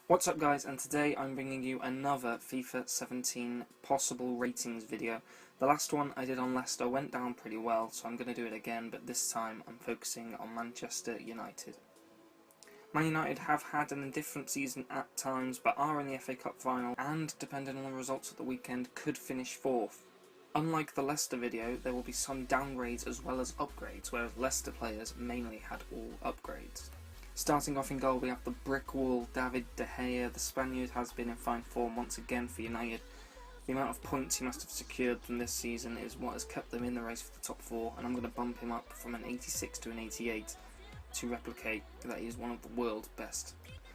What's up guys, and today I'm bringing you another FIFA 17 possible ratings video. The last one I did on Leicester went down pretty well, so I'm going to do it again, but this time I'm focusing on Manchester United. Man United have had an indifferent season at times, but are in the FA Cup final, and depending on the results at the weekend, could finish 4th. Unlike the Leicester video, there will be some downgrades as well as upgrades, whereas Leicester players mainly had all upgrades. Starting off in goal, we have the brick wall, David De Gea. The Spaniard has been in fine form once again for United. The amount of points he must have secured from this season is what has kept them in the race for the top 4, and I'm going to bump him up from an 86 to an 88 to replicate that he is one of the world's best.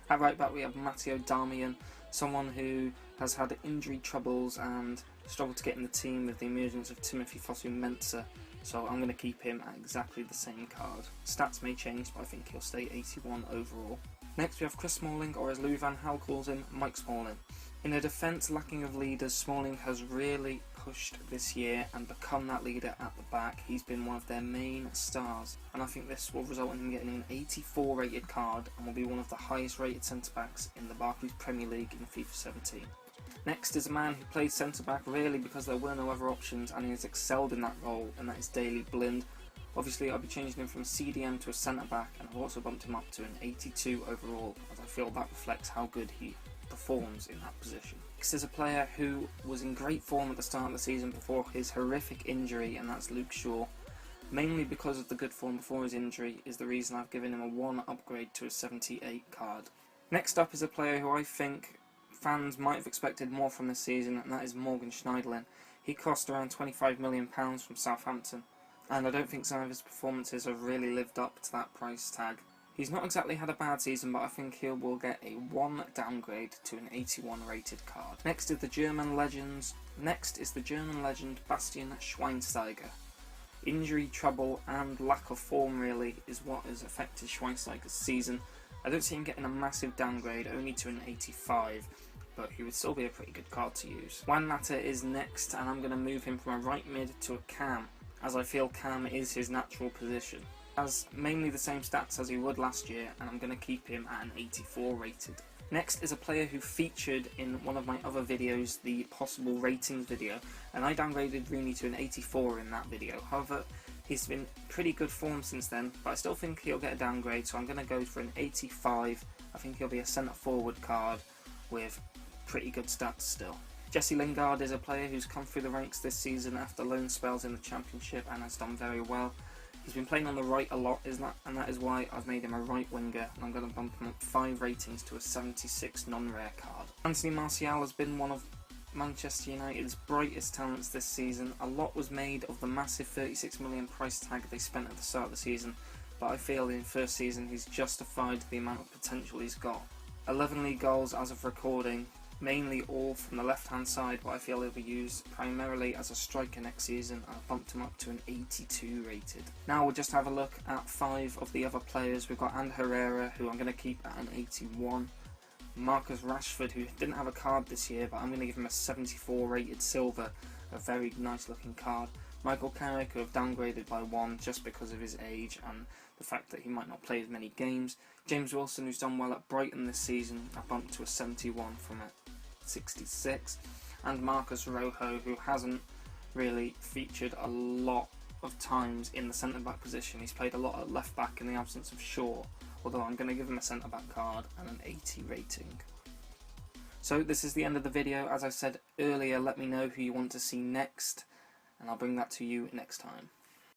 At right back we have Matteo Darmian, someone who has had injury troubles and struggled to get in the team with the emergence of Timothy Fosu-Mensah, so I'm going to keep him at exactly the same card. Stats may change, but I think he'll stay 81 overall. Next we have Chris Smalling, or as Louis van Gaal calls him, Mike Smalling. In a defence lacking of leaders, Smalling has really pushed this year and become that leader at the back. He's been one of their main stars, and I think this will result in him getting an 84 rated card and will be one of the highest rated centre-backs in the Barclays Premier League in FIFA 17. Next is a man who played centre-back really because there were no other options, and he has excelled in that role, and that is Daley Blind. Obviously I'll be changing him from a CDM to a centre-back, and I've also bumped him up to an 82 overall, as I feel that reflects how good he performs in that position. Next is a player who was in great form at the start of the season before his horrific injury, and that's Luke Shaw. Mainly because of the good form before his injury is the reason I've given him a 1 upgrade to a 78 card. Next up is a player who I think fans might have expected more from this season, and that is Morgan Schneiderlin. He cost around £25 million from Southampton, and I don't think some of his performances have really lived up to that price tag. He's not exactly had a bad season, but I think he will get a 1 downgrade to an 81 rated card. Next is the German legend Bastian Schweinsteiger. Injury trouble and lack of form really is what has affected Schweinsteiger's season. I don't see him getting a massive downgrade, only to an 85, but he would still be a pretty good card to use. Juan Mata is next, and I'm going to move him from a right mid to a cam, as I feel cam is his natural position. Has mainly the same stats as he would last year, and I'm going to keep him at an 84 rated. Next is a player who featured in one of my other videos, the possible ratings video, and I downgraded Rooney to an 84 in that video. However, he's been pretty good form since then, but I still think he'll get a downgrade, so I'm going to go for an 85. I think he'll be a centre forward card with pretty good stats still. Jesse Lingard is a player who's come through the ranks this season after loan spells in the Championship and has done very well. He's been playing on the right a lot, and that is why I've made him a right winger, and I'm going to bump him up 5 ratings to a 76 non-rare card. Anthony Martial has been one of Manchester United's brightest talents this season. A lot was made of the massive 36 million price tag they spent at the start of the season, but I feel in first season he's justified the amount of potential he's got. 11 league goals as of recording, mainly all from the left hand side, but I feel he'll be used primarily as a striker next season, and I've bumped him up to an 82 rated. Now we'll just have a look at 5 of the other players. We've got Ander Herrera, who I'm going to keep at an 81. Marcus Rashford, who didn't have a card this year, but I'm going to give him a 74 rated silver, a very nice looking card. Michael Carrick, who I've downgraded by 1 just because of his age and the fact that he might not play as many games. James Wilson, who's done well at Brighton this season, I bumped to a 71 from a 66. And Marcus Rojo, who hasn't really featured a lot of times in the centre-back position. He's played a lot at left-back in the absence of Shaw, although I'm going to give him a centre-back card and an 80 rating. So this is the end of the video. As I said earlier, let me know who you want to see next, and I'll bring that to you next time.